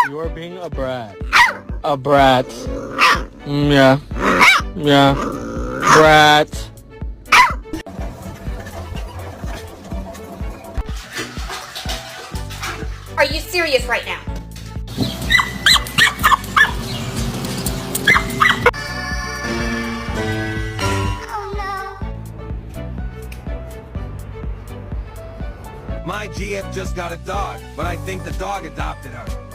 You are being a brat. A brat. Yeah. Yeah. Brat. Are you serious right now? My GF just got a dog, but I think the dog adopted her.